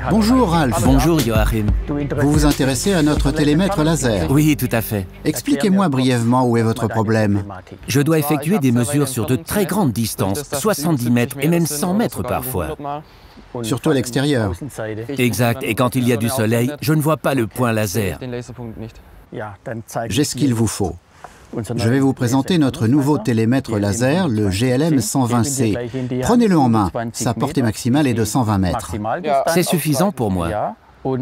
Bonjour Ralph. Bonjour Joachim. Vous vous intéressez à notre télémètre laser. Oui, tout à fait. Expliquez-moi brièvement où est votre problème. Je dois effectuer des mesures sur de très grandes distances, 70 mètres et même 100 mètres parfois. Surtout à l'extérieur. Exact, et quand il y a du soleil, je ne vois pas le point laser. J'ai ce qu'il vous faut. Je vais vous présenter notre nouveau télémètre laser, le GLM 120C. Prenez-le en main. Sa portée maximale est de 120 mètres. C'est suffisant pour moi.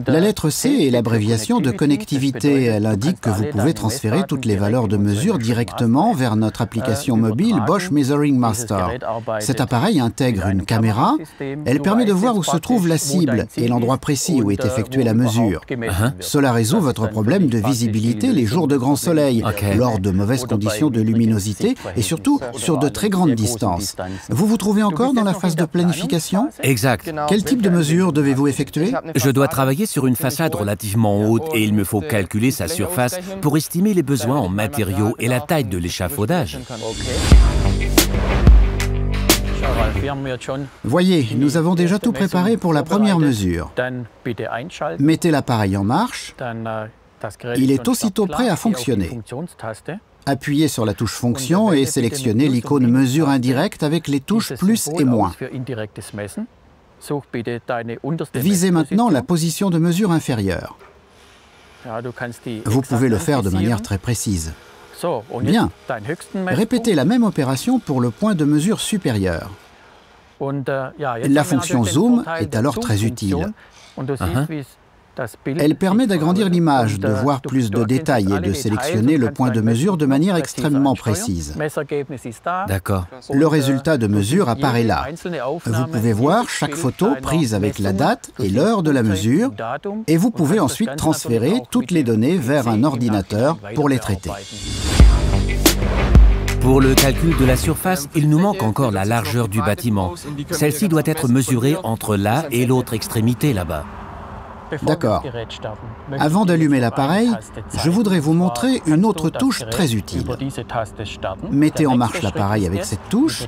La lettre C est l'abréviation de connectivité. Elle indique que vous pouvez transférer toutes les valeurs de mesure directement vers notre application mobile Bosch Measuring Master. Cet appareil intègre une caméra. Elle permet de voir où se trouve la cible et l'endroit précis où est effectuée la mesure. Cela résout votre problème de visibilité les jours de grand soleil, lors de mauvaises conditions de luminosité et surtout sur de très grandes distances. Vous vous trouvez encore dans la phase de planification? Exact. Quel type de mesures devez-vous effectuer? Je dois travailler sur une façade relativement haute et il me faut calculer sa surface pour estimer les besoins en matériaux et la taille de l'échafaudage. Voyez, nous avons déjà tout préparé pour la première mesure. Mettez l'appareil en marche. Il est aussitôt prêt à fonctionner. Appuyez sur la touche Fonction et sélectionnez l'icône Mesure indirecte avec les touches plus et moins. Visez maintenant la position de mesure inférieure. Vous pouvez le faire de manière très précise. Bien. Répétez la même opération pour le point de mesure supérieur. La fonction Zoom est alors très utile. Elle permet d'agrandir l'image, de voir plus de détails et de sélectionner le point de mesure de manière extrêmement précise. D'accord. Le résultat de mesure apparaît là. Vous pouvez voir chaque photo prise avec la date et l'heure de la mesure et vous pouvez ensuite transférer toutes les données vers un ordinateur pour les traiter. Pour le calcul de la surface, il nous manque encore la largeur du bâtiment. Celle-ci doit être mesurée entre là et l'autre extrémité là-bas. D'accord. Avant d'allumer l'appareil, je voudrais vous montrer une autre touche très utile. Mettez en marche l'appareil avec cette touche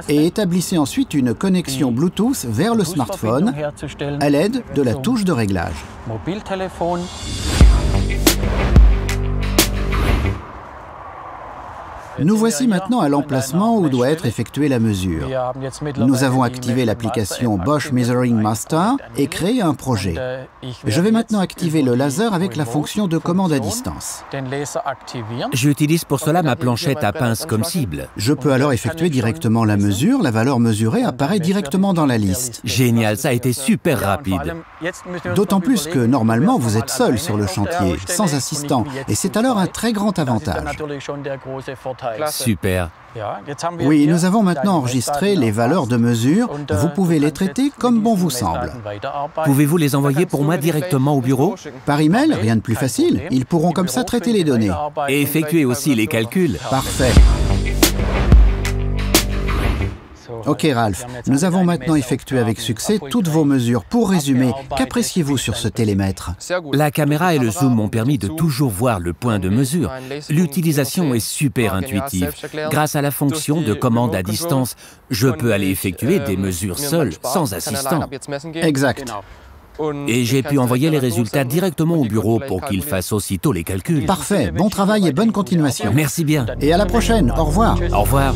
et établissez ensuite une connexion Bluetooth vers le smartphone à l'aide de la touche de réglage. Nous voici maintenant à l'emplacement où doit être effectuée la mesure. Nous avons activé l'application Bosch Measuring Master et créé un projet. Je vais maintenant activer le laser avec la fonction de commande à distance. J'utilise pour cela ma planchette à pince comme cible. Je peux alors effectuer directement la mesure. La valeur mesurée apparaît directement dans la liste. Génial, ça a été super rapide. D'autant plus que normalement vous êtes seul sur le chantier, sans assistant, et c'est alors un très grand avantage. Super. Oui, nous avons maintenant enregistré les valeurs de mesure. Vous pouvez les traiter comme bon vous semble. Pouvez-vous les envoyer pour moi directement au bureau? Par email, rien de plus facile. Ils pourront comme ça traiter les données. Et effectuer aussi les calculs. Parfait. Ok Ralph, nous avons maintenant effectué avec succès toutes vos mesures. Pour résumer, qu'appréciez-vous sur ce télémètre? La caméra et le zoom m'ont permis de toujours voir le point de mesure. L'utilisation est super intuitive. Grâce à la fonction de commande à distance, je peux aller effectuer des mesures seul, sans assistant. Exact. Et j'ai pu envoyer les résultats directement au bureau pour qu'ils fassent aussitôt les calculs. Parfait, bon travail et bonne continuation. Merci bien. Et à la prochaine, au revoir. Au revoir.